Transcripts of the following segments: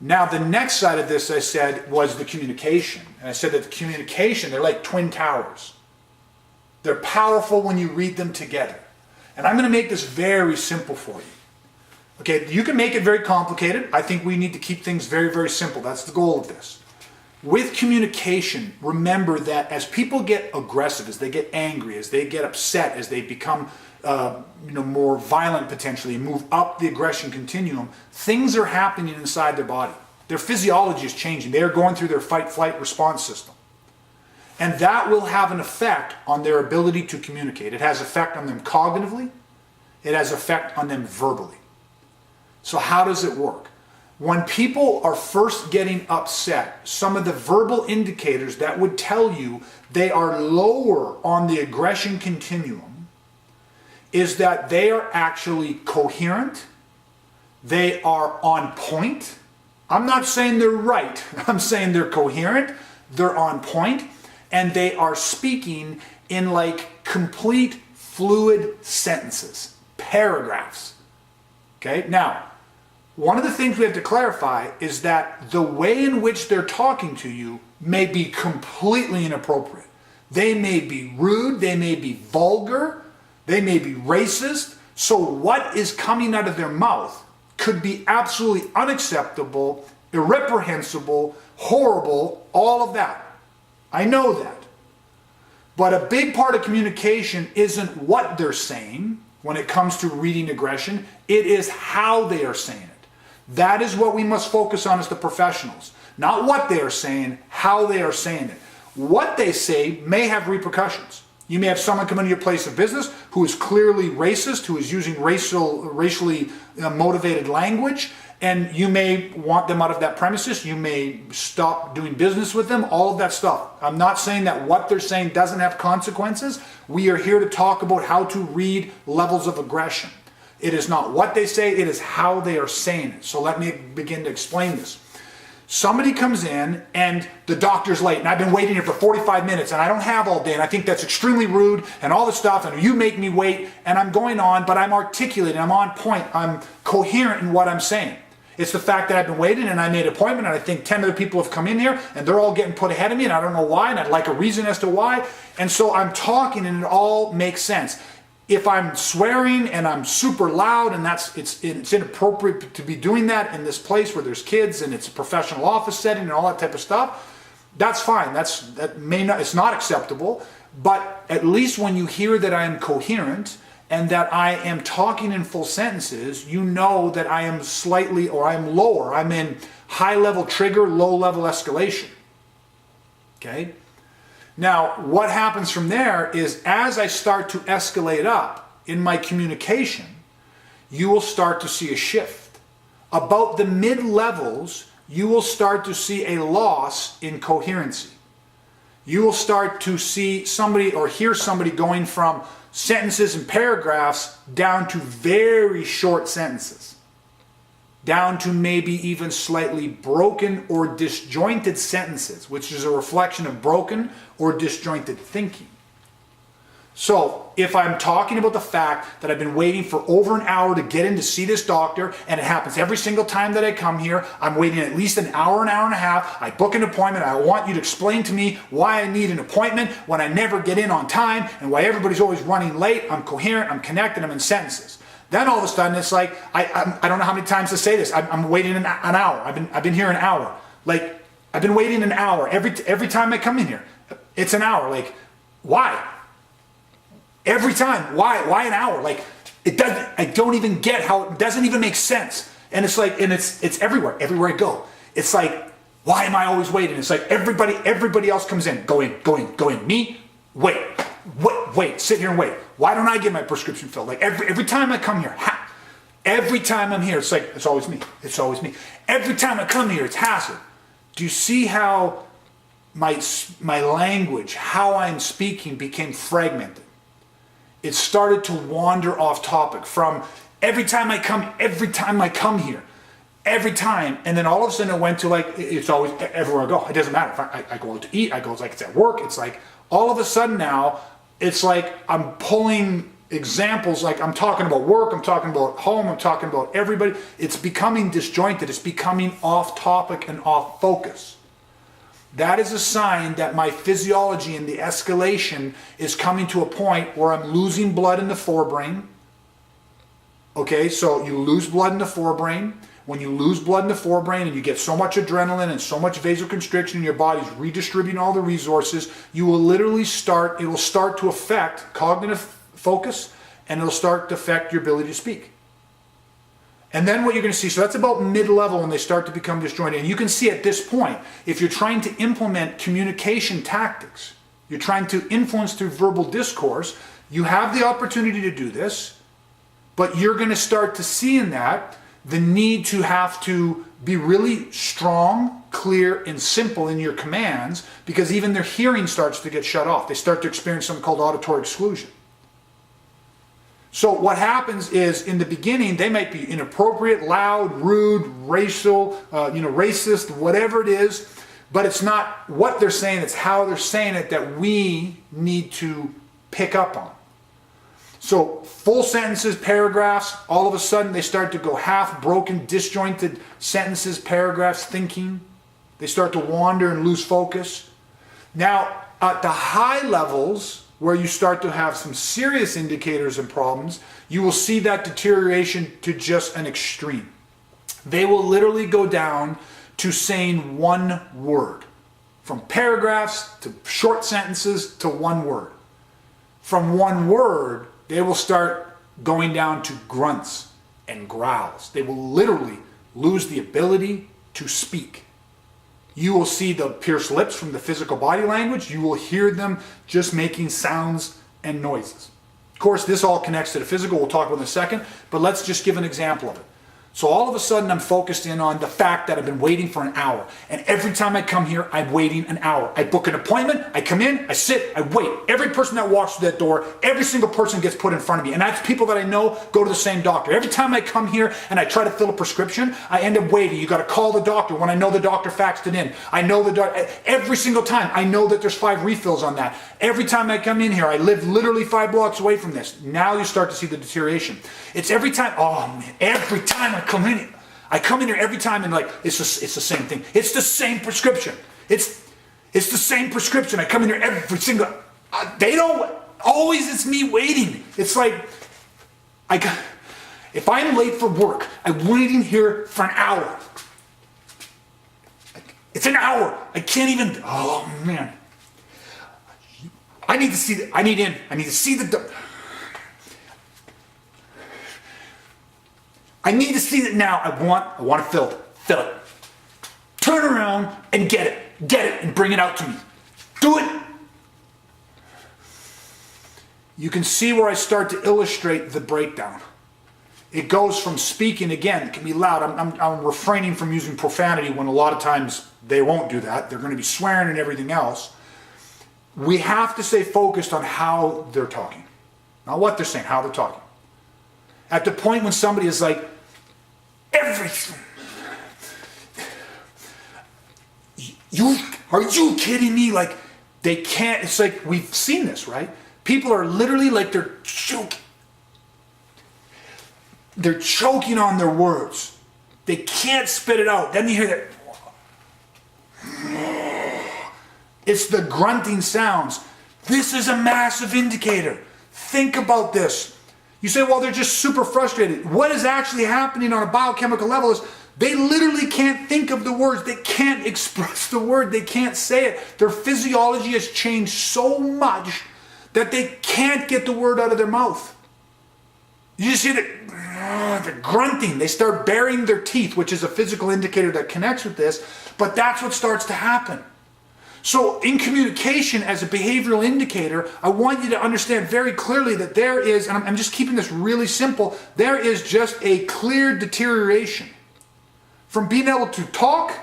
Now, the next side of this, I said, was the communication. And I said that the communication, they're like twin towers. They're powerful when you read them together. And I'm going to make this very simple for you. Okay, you can make it very complicated. I think we need to keep things very, very simple. That's the goal of this. With communication, remember that as people get aggressive, as they get angry, as they get upset, as they become more violent potentially, move up the aggression continuum, things are happening inside their body. Their physiology is changing. They are going through their fight-flight response system. And that will have an effect on their ability to communicate. It has effect on them cognitively. It has effect on them verbally. So how does it work? When people are first getting upset, some of the verbal indicators that would tell you they are lower on the aggression continuum is that they are actually coherent, they are on point. I'm not saying they're right, I'm saying they're coherent, they're on point, and they are speaking in like complete fluid sentences, paragraphs. Okay, now, one of the things we have to clarify is that the way in which they're talking to you may be completely inappropriate. They may be rude, they may be vulgar, they may be racist. So what is coming out of their mouth could be absolutely unacceptable, irreprehensible, horrible, all of that. I know that. But a big part of communication isn't what they're saying when it comes to reading aggression. It is how they are saying it. That is what we must focus on as the professionals. Not what they are saying, how they are saying it. What they say may have repercussions. You may have someone come into your place of business who is clearly racist, who is using racially motivated language, and you may want them out of that premises. You may stop doing business with them, all of that stuff. I'm not saying that what they're saying doesn't have consequences. We are here to talk about how to read levels of aggression. It is not what they say, it is how they are saying it. So let me begin to explain this. Somebody comes in and the doctor's late and I've been waiting here for 45 minutes and I don't have all day and I think that's extremely rude and all this stuff and you make me wait and I'm going on, but I'm articulating, I'm on point, I'm coherent in what I'm saying. It's the fact that I've been waiting and I made an appointment and I think 10 other people have come in here and they're all getting put ahead of me and I don't know why and I'd like a reason as to why. And so I'm talking and it all makes sense. If I'm swearing and I'm super loud and it's inappropriate to be doing that in this place where there's kids and it's a professional office setting and all that type of stuff, that's fine. It's not acceptable. But at least when you hear that I am coherent and that I am talking in full sentences, you know that I am slightly or I'm lower. I'm in high level trigger, low level escalation. Okay? Now, what happens from there is as I start to escalate up in my communication, you will start to see a shift. About the mid-levels, you will start to see a loss in coherency. You will start to see somebody or hear somebody going from sentences and paragraphs down to very short sentences, down to maybe even slightly broken or disjointed sentences, which is a reflection of broken or disjointed thinking. So if I'm talking about the fact that I've been waiting for over an hour to get in to see this doctor, and it happens every single time that I come here, I'm waiting at least an hour and a half, I book an appointment, I want you to explain to me why I need an appointment when I never get in on time, and why everybody's always running late, I'm coherent, I'm connected, I'm in sentences. Then all of a sudden it's like, I don't know how many times to say this, I'm waiting an hour, I've been here an hour. Like, I've been waiting an hour every time I come in here. It's an hour, like, why? Every time, why an hour? Like, it doesn't, I don't even get how, it doesn't even make sense. And it's like, and it's everywhere I go. It's like, why am I always waiting? It's like everybody else comes in, go in. Me, wait, sit here and wait. Why don't I get my prescription filled? Like every time I come here, every time I'm here, it's like, it's always me. Every time I come here, it's hassle. Do you see how my language, how I'm speaking became fragmented? It started to wander off topic from every time I come here, every time, and then all of a sudden it went to like, it's always everywhere I go. It doesn't matter if I go out to eat, I go, it's like it's at work. It's like all of a sudden now, it's like I'm pulling examples, like I'm talking about work, I'm talking about home, I'm talking about everybody. It's becoming disjointed. It's becoming off topic and off focus. That is a sign that my physiology and the escalation is coming to a point where I'm losing blood in the forebrain. Okay, so you lose blood in the forebrain. When you lose blood in the forebrain and you get so much adrenaline and so much vasoconstriction in your body's redistributing all the resources, you will literally it will start to affect cognitive focus, and it'll start to affect your ability to speak. And then what you're going to see, so that's about mid-level when they start to become disjointed. And you can see at this point, if you're trying to implement communication tactics, you're trying to influence through verbal discourse, you have the opportunity to do this, but you're going to start to see in that the need to have to be really strong, clear, and simple in your commands, because even their hearing starts to get shut off. They start to experience something called auditory exclusion. So what happens is, in the beginning, they might be inappropriate, loud, rude, racial, racist, whatever it is, but it's not what they're saying, it's how they're saying it that we need to pick up on. So full sentences, paragraphs, all of a sudden they start to go half broken, disjointed sentences, paragraphs, thinking. They start to wander and lose focus. Now, at the high levels, where you start to have some serious indicators and problems, you will see that deterioration to just an extreme. They will literally go down to saying one word. From paragraphs to short sentences to one word. From one word, they will start going down to grunts and growls. They will literally lose the ability to speak. You will see the pierced lips from the physical body language. You will hear them just making sounds and noises. Of course, this all connects to the physical. We'll talk about it in a second, but let's just give an example of it. So all of a sudden, I'm focused in on the fact that I've been waiting for an hour. And every time I come here, I'm waiting an hour. I book an appointment, I come in, I sit, I wait. Every person that walks through that door, every single person gets put in front of me. And that's people that I know go to the same doctor. Every time I come here and I try to fill a prescription, I end up waiting. You got to call the doctor when I know the doctor faxed it in. I know the doctor, every single time, I know that there's 5 refills on that. Every time I come in here, I live literally 5 blocks away from this. Now you start to see the deterioration. It's every time, oh man, every time I come in here every time and like, it's the same thing. It's the same prescription. It's the same prescription. I come in here every single, they don't, always it's me waiting. It's like, if I'm late for work, I'm waiting here for an hour. It's an hour. I can't even, oh man. I need to see it now. I want to fill it. Turn around and get it and bring it out to me. Do it. You can see where I start to illustrate the breakdown. It goes from speaking, again, it can be loud. I'm refraining from using profanity when a lot of times they won't do that. They're going to be swearing and everything else. We have to stay focused on how they're talking. Not what they're saying, how they're talking. At the point when somebody is like, everything. Are you kidding me? Like, they can't, it's like, we've seen this, right? People are literally like, they're choking on their words. They can't spit it out. Then you hear that. It's the grunting sounds. This is a massive indicator. Think about this. You say, well, they're just super frustrated. What is actually happening on a biochemical level is they literally can't think of the words. They can't express the word. They can't say it. Their physiology has changed so much that they can't get the word out of their mouth. You just hear the grunting. They start baring their teeth, which is a physical indicator that connects with this, but that's what starts to happen. So in communication as a behavioral indicator, I want you to understand very clearly that there is, and I'm just keeping this really simple, there is just a clear deterioration from being able to talk,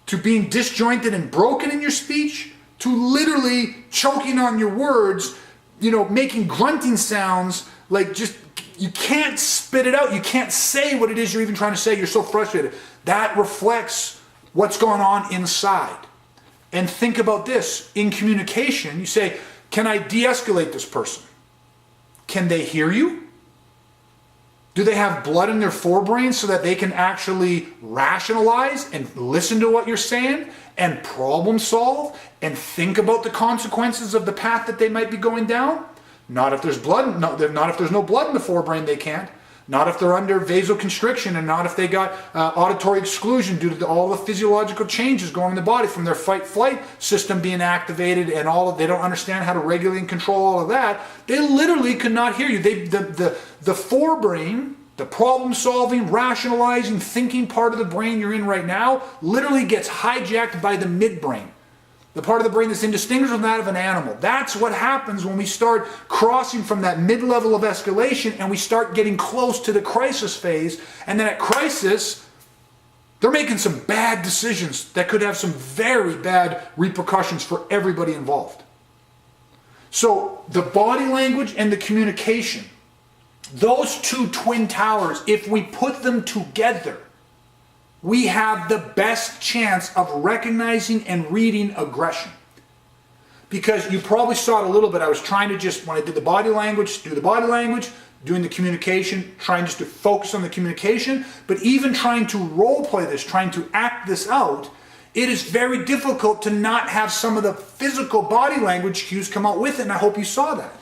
to being disjointed and broken in your speech, to literally choking on your words, making grunting sounds, like just, you can't spit it out. You can't say what it is you're even trying to say. You're so frustrated. That reflects what's going on inside. And think about this. In communication, you say, can I de-escalate this person? Can they hear you? Do they have blood in their forebrain so that they can actually rationalize and listen to what you're saying and problem solve and think about the consequences of the path that they might be going down? Not if there's blood. Not if there's no blood in the forebrain, they can't. Not if they're under vasoconstriction, and not if they got auditory exclusion due to all the physiological changes going in the body from their fight-flight system being activated, and they don't understand how to regulate and control all of that. They literally could not hear you. The forebrain, the problem-solving, rationalizing, thinking part of the brain you're in right now, literally gets hijacked by the midbrain. The part of the brain that's indistinguishable from that of an animal. That's what happens when we start crossing from that mid-level of escalation and we start getting close to the crisis phase. And then at crisis, they're making some bad decisions that could have some very bad repercussions for everybody involved. So the body language and the communication, those two twin towers, if we put them together, we have the best chance of recognizing and reading aggression. Because you probably saw it a little bit. I was trying to just, when I did the body language, do the body language, doing the communication, trying just to focus on the communication. But even trying to role play this, trying to act this out, it is very difficult to not have some of the physical body language cues come out with it. And I hope you saw that.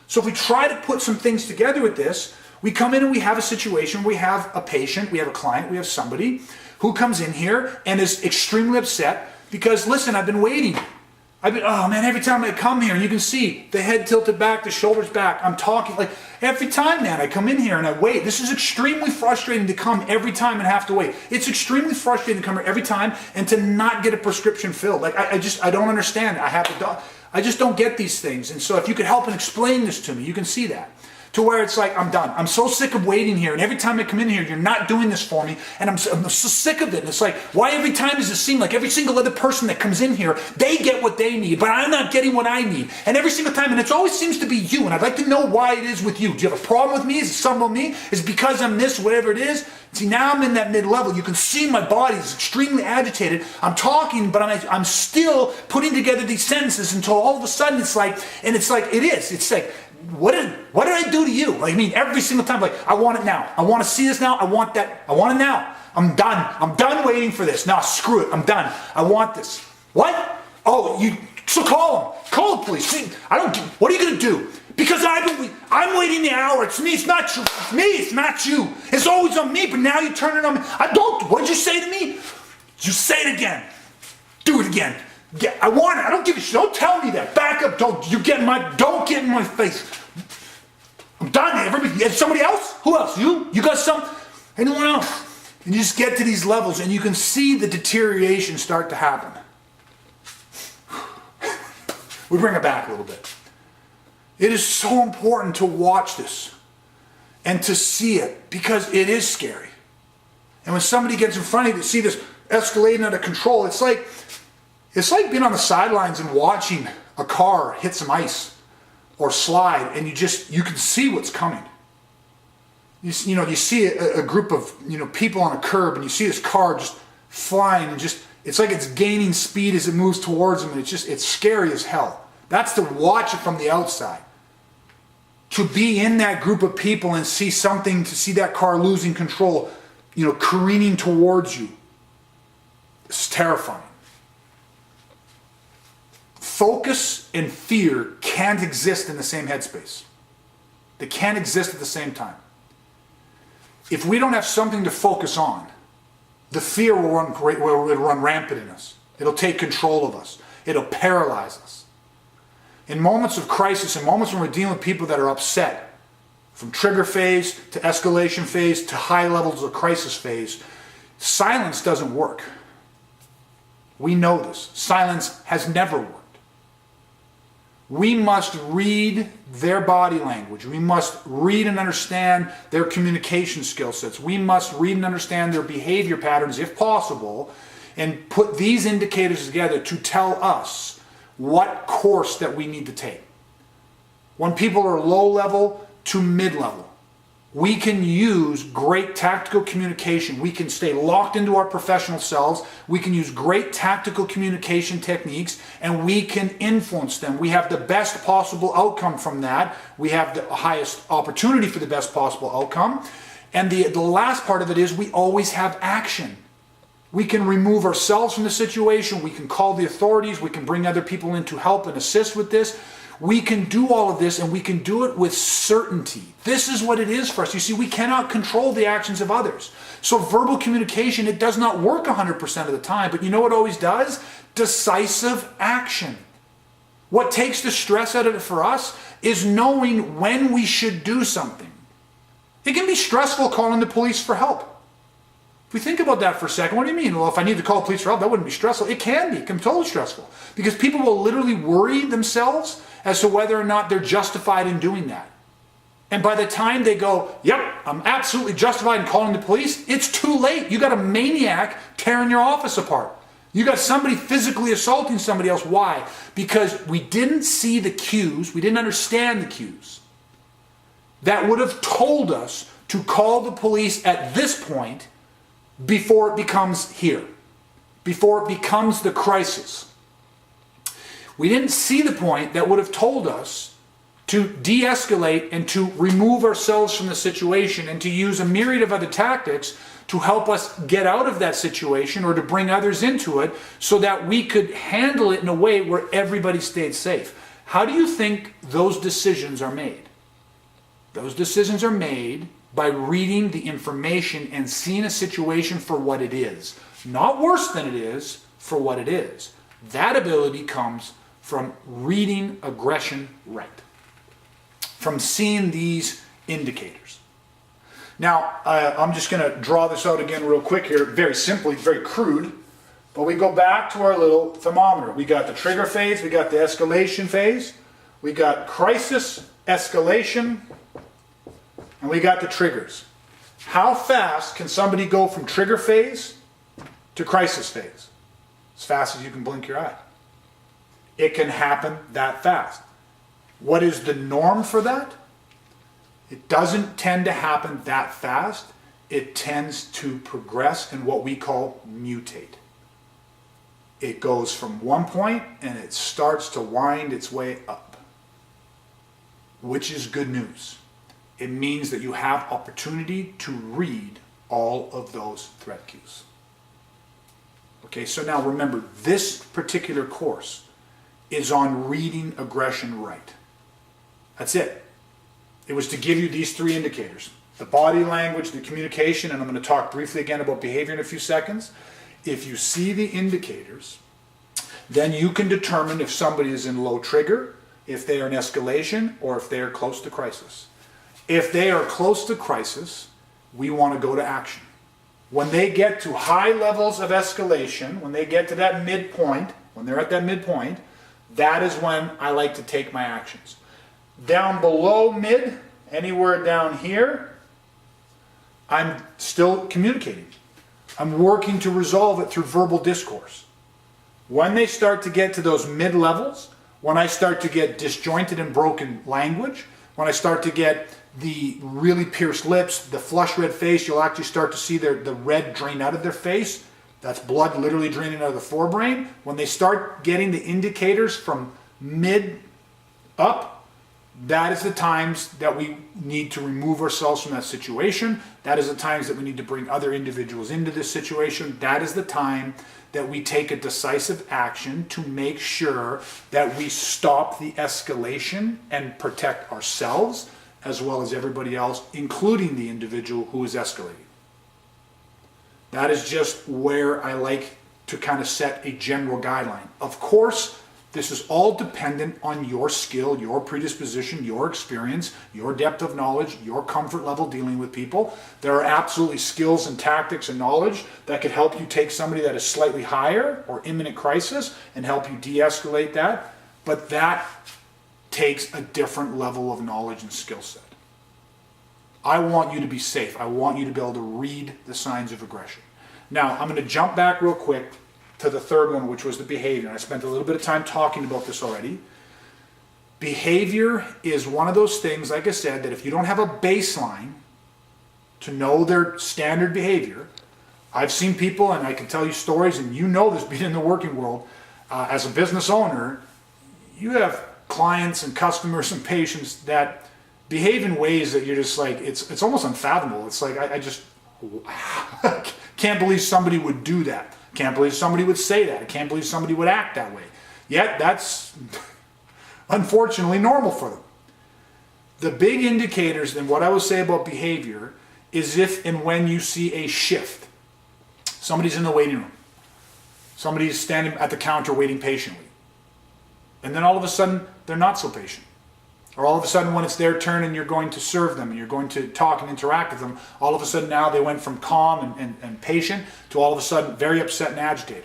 So if we try to put some things together with this, we come in and we have a situation, we have a patient, we have a client, we have somebody who comes in here and is extremely upset because, listen, I've been waiting. Oh man, every time I come here, and you can see the head tilted back, the shoulders back, I'm talking, like every time, man, I come in here and I wait. This is extremely frustrating to come every time and have to wait. It's extremely frustrating to come here every time and to not get a prescription filled. Like I don't understand. I just don't get these things. And so if you could help and explain this to me, you can see that. To where it's like, I'm done. I'm so sick of waiting here. And every time I come in here, you're not doing this for me. And I'm so sick of it. And it's like, why every time does it seem like every single other person that comes in here, they get what they need, but I'm not getting what I need. And every single time, and it always seems to be you. And I'd like to know why it is with you. Do you have a problem with me? Is it something with me? Is it because I'm this, whatever it is? See, now I'm in that mid-level. You can see my body is extremely agitated. I'm talking, but I'm still putting together these sentences until all of a sudden it's like, it's like, what did I do to you? I mean, every single time, like, I want it now. I want to see this now. I want that. I want it now. I'm done. I'm done waiting for this. No, screw it. I'm done. I want this. What? Oh, so call him. Call the police. See, what are you going to do? Because I'm waiting the hour. It's me. It's not you. It's me. It's not you. It's always on me, but now you turn it on me. What'd you say to me? Just say it again. Do it again. Yeah, I want it. I don't give a shit. Don't tell me that. Back up. Don't get in my face. I'm done. Everybody, somebody else? Who else? You? You got some? Anyone else? And you just get to these levels and you can see the deterioration start to happen. We bring it back a little bit. It is so important to watch this and to see it because it is scary. And when somebody gets in front of you to see this escalating out of control, it's like being on the sidelines and watching a car hit some ice or slide, and you can see what's coming. You see a group of people on a curb, and you see this car just flying, and it's like it's gaining speed as it moves towards them, and it's scary as hell. That's to watch it from the outside. To be in that group of people and see that car losing control, careening towards you, it's terrifying. Focus and fear can't exist in the same headspace. They can't exist at the same time. If we don't have something to focus on, the fear will run rampant in us. It'll take control of us. It'll paralyze us. In moments of crisis, in moments when we're dealing with people that are upset, from trigger phase to escalation phase to high levels of crisis phase, silence doesn't work. We know this. Silence has never worked. We must read their body language. We must read and understand their communication skill sets. We must read and understand their behavior patterns, if possible, and put these indicators together to tell us what course that we need to take. When people are low level to mid level, We can use great tactical communication. We can stay locked into our professional selves. We can use great tactical communication techniques, and we can influence them. We have the best possible outcome from that. We have the highest opportunity for the best possible outcome. And the last part of it is we always have action. We can remove ourselves from the situation. We can call the authorities. We can bring other people in to help and assist with this. We can do all of this, and we can do it with certainty. This is what it is for us. You see, we cannot control the actions of others. So verbal communication, it does not work 100% of the time, but you know what it always does? Decisive action. What takes the stress out of it for us is knowing when we should do something. It can be stressful calling the police for help. If we think about that for a second, what do you mean? Well, if I need to call the police for help, that wouldn't be stressful. It can be. It can be totally stressful. Because people will literally worry themselves as to whether or not they're justified in doing that. And by the time they go, yep, I'm absolutely justified in calling the police, it's too late. You got a maniac tearing your office apart. You got somebody physically assaulting somebody else. Why? Because we didn't see the cues, we didn't understand the cues that would have told us to call the police at this point before it becomes here, before it becomes the crisis. We didn't see the point that would have told us to de-escalate and to remove ourselves from the situation and to use a myriad of other tactics to help us get out of that situation or to bring others into it so that we could handle it in a way where everybody stayed safe. How do you think those decisions are made? Those decisions are made by reading the information and seeing a situation for what it is. Not worse than it is, for what it is. That ability comes from reading aggression right. From seeing these indicators. Now, I'm just going to draw this out again real quick here, very simply, very crude. But we go back to our little thermometer. We got the trigger phase, we got the escalation phase, we got crisis, escalation, and we got the triggers. How fast can somebody go from trigger phase to crisis phase? As fast as you can blink your eye. It can happen that fast. What is the norm for that? It doesn't tend to happen that fast. It tends to progress in what we call mutate. It goes from one point and it starts to wind its way up, which is good news. It means that you have opportunity to read all of those threat cues. Okay, so now remember, this particular course is on reading aggression right. That's it. It was to give you these three indicators. The body language, the communication, and I'm going to talk briefly again about behavior in a few seconds. If you see the indicators, then you can determine if somebody is in low trigger, if they are in escalation, or if they are close to crisis. If they are close to crisis, we want to go to action. When they get to high levels of escalation, when they get to that midpoint, when they're at that midpoint, that is when I like to take my actions. Down below mid, anywhere down here, I'm still communicating. I'm working to resolve it through verbal discourse. When they start to get to those mid levels, when I start to get disjointed and broken language, when I start to get the really pierced lips, the flush red face, you'll actually start to see the red drain out of their face. That's blood literally draining out of the forebrain. When they start getting the indicators from mid up, that is the times that we need to remove ourselves from that situation. That is the times that we need to bring other individuals into this situation. That is the time that we take a decisive action to make sure that we stop the escalation and protect ourselves as well as everybody else, including the individual who is escalating. That is just where I like to kind of set a general guideline. Of course, this is all dependent on your skill, your predisposition, your experience, your depth of knowledge, your comfort level dealing with people. There are absolutely skills and tactics and knowledge that could help you take somebody that is slightly higher or imminent crisis and help you de-escalate that. But that takes a different level of knowledge and skill set. I want you to be safe. I want you to be able to read the signs of aggression. Now, I'm going to jump back real quick to the third one, which was the behavior. I spent a little bit of time talking about this already. Behavior is one of those things, like I said, that if you don't have a baseline, to know their standard behavior. I've seen people, and I can tell you stories, and you know this being in the working world, as a business owner, you have clients and customers and patients that behave in ways that you're just like, it's almost unfathomable. It's like, I just can't believe somebody would do that. Can't believe somebody would say that. I can't believe somebody would act that way. Yet that's unfortunately normal for them. The big indicators, and what I would say about behavior, is if and when you see a shift. Somebody's in the waiting room. Somebody's standing at the counter waiting patiently. And then all of a sudden, they're not so patient. Or all of a sudden, when it's their turn and you're going to serve them and you're going to talk and interact with them, all of a sudden now they went from calm and patient to all of a sudden very upset and agitated.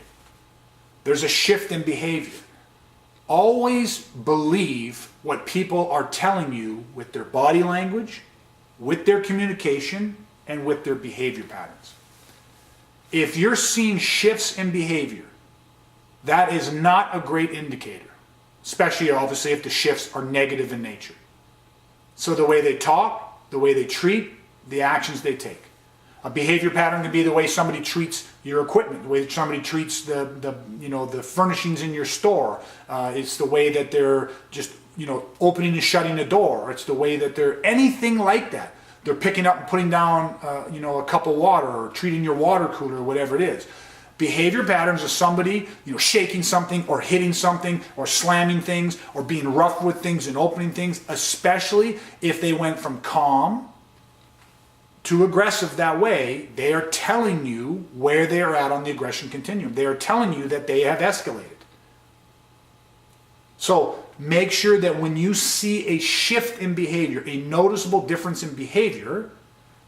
There's a shift in behavior. Always believe what people are telling you with their body language, with their communication, and with their behavior patterns. If you're seeing shifts in behavior, that is not a great indicator, especially obviously if the shifts are negative in nature. So the way they talk, the way they treat, the actions they take. A behavior pattern can be the way somebody treats your equipment, the way that somebody treats the furnishings in your store. It's the way that they're just opening and shutting the door. It's the way that they're anything like that. They're picking up and putting down a cup of water, or treating your water cooler, or whatever it is. Behavior patterns are somebody shaking something or hitting something or slamming things or being rough with things and opening things, especially if they went from calm to aggressive that way. They are telling you where they are at on the aggression continuum. They are telling you that they have escalated. So make sure that when you see a shift in behavior, a noticeable difference in behavior,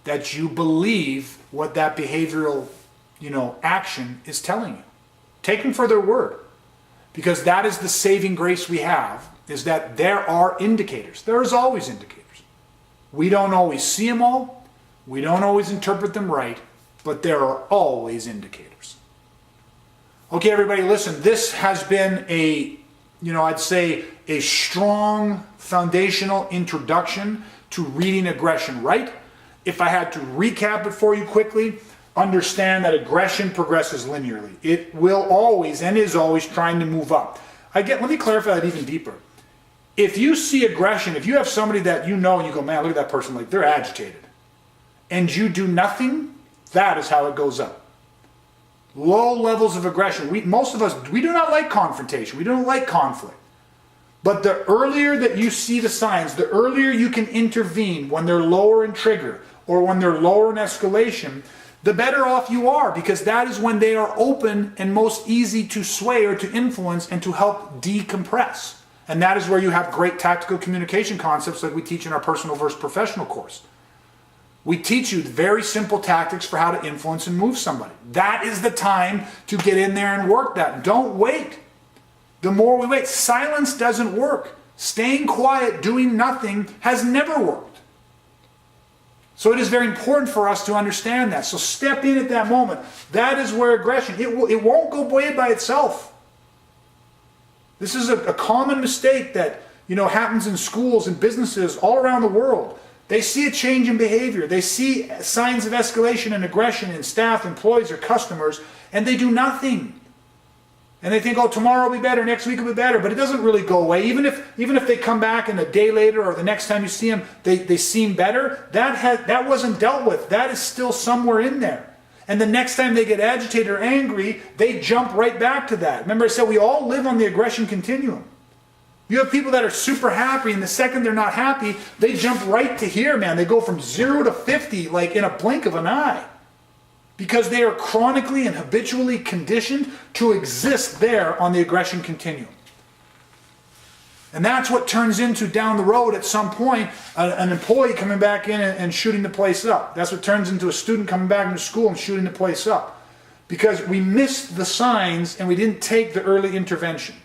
that you believe what that behavioral action is telling you. Take them for their word. Because that is the saving grace we have, is that there are indicators. There is always indicators. We don't always see them all. We don't always interpret them right, but there are always indicators. Okay, everybody, listen, this has been I'd say a strong foundational introduction to reading aggression right. If I had to recap it for you quickly, understand that aggression progresses linearly. It will always and is always trying to move up. Let me clarify that even deeper. If you see aggression, if you have somebody that you know and you go, man, look at that person, like they're agitated, and you do nothing, that is how it goes up. Low levels of aggression. Most of us, we do not like confrontation. We don't like conflict. But the earlier that you see the signs, the earlier you can intervene when they're lower in trigger or when they're lower in escalation, the better off you are, because that is when they are open and most easy to sway or to influence and to help decompress. And that is where you have great tactical communication concepts like we teach in our personal versus professional course. We teach you very simple tactics for how to influence and move somebody. That is the time to get in there and work that. Don't wait. The more we wait, silence doesn't work. Staying quiet, doing nothing has never worked. So it is very important for us to understand that. So step in at that moment. That is where aggression, it won't go away by itself. This is a common mistake that happens in schools and businesses all around the world. They see a change in behavior. They see signs of escalation and aggression in staff, employees, or customers, and they do nothing. And they think, oh, tomorrow will be better, next week will be better, but it doesn't really go away. Even if they come back and a day later or the next time you see them, they seem better, that wasn't dealt with. That is still somewhere in there. And the next time they get agitated or angry, they jump right back to that. Remember I said we all live on the aggression continuum. You have people that are super happy, and the second they're not happy, they jump right to here, man. They go from 0 to 50 like in a blink of an eye. Because they are chronically and habitually conditioned to exist there on the aggression continuum. And that's what turns into down the road at some point an employee coming back in and shooting the place up. That's what turns into a student coming back into school and shooting the place up. Because we missed the signs and we didn't take the early intervention.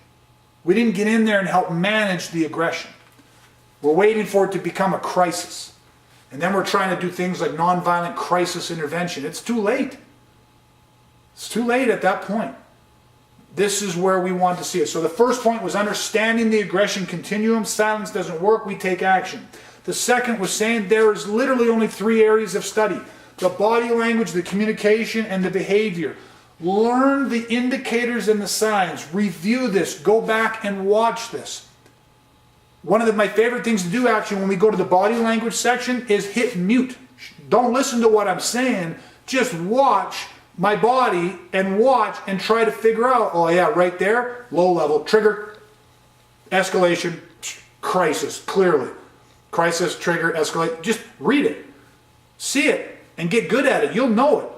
We didn't get in there and help manage the aggression. We're waiting for it to become a crisis. And then we're trying to do things like nonviolent crisis intervention. It's too late. It's too late at that point. This is where we want to see it. So the first point was understanding the aggression continuum. Silence doesn't work, we take action. The second was saying there is literally only 3 areas of study: the body language, the communication, and the behavior. Learn the indicators and the signs. Review this. Go back and watch this. One of my favorite things to do actually when we go to the body language section is hit mute. Don't listen to what I'm saying. Just watch my body and watch and try to figure out, oh yeah, right there, low level, trigger, escalation, crisis, clearly. Crisis, trigger, escalate. Just read it. See it and get good at it. You'll know it.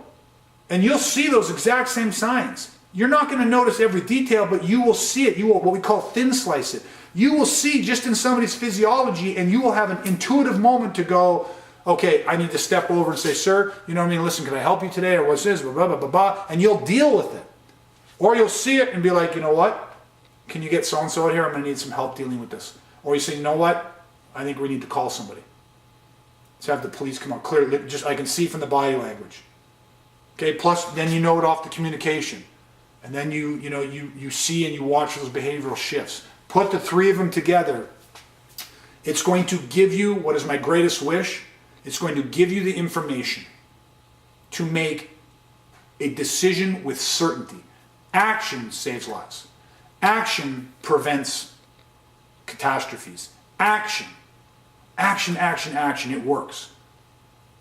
And you'll see those exact same signs. You're not going to notice every detail, but you will see it. You will, what we call thin slice it. You will see just in somebody's physiology, and you will have an intuitive moment to go, okay, I need to step over and say, sir, you know what I mean? Listen, can I help you today? Or what's this? Blah, blah, blah, blah, blah. And you'll deal with it. Or you'll see it and be like, you know what? Can you get so-and-so out here? I'm going to need some help dealing with this. Or you say, you know what? I think we need to call somebody. Let's have the police come out. Clearly, just I can see from the body language. Okay, plus then you know it off the communication. And then you see and you watch those behavioral shifts. Put the 3 of them together. It's going to give you what is my greatest wish. It's going to give you the information to make a decision with certainty. Action saves lives. Action prevents catastrophes. Action. Action, action, action. It works.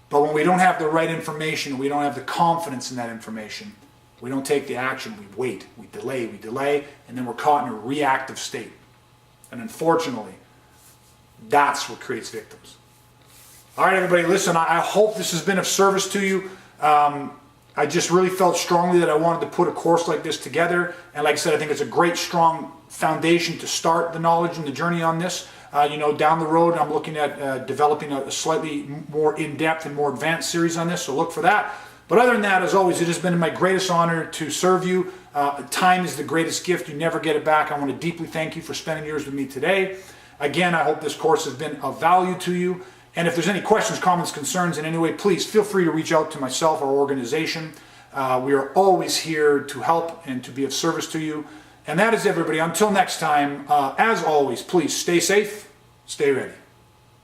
But when we don't have the right information, we don't have the confidence in that information, we don't take the action, we wait, we delay, and then we're caught in a reactive state. And unfortunately, that's what creates victims. All right, everybody, listen, I hope this has been of service to you. I just really felt strongly that I wanted to put a course like this together. And like I said, I think it's a great, strong foundation to start the knowledge and the journey on this. Down the road, I'm looking at developing a slightly more in-depth and more advanced series on this, so look for that. But other than that, as always, it has been my greatest honor to serve you. Time is the greatest gift. You never get it back. I want to deeply thank you for spending yours with me today. Again, I hope this course has been of value to you. And if there's any questions, comments, concerns in any way, please feel free to reach out to myself or organization. We are always here to help and to be of service to you. And that is everybody. Until next time, as always, please stay safe, stay ready.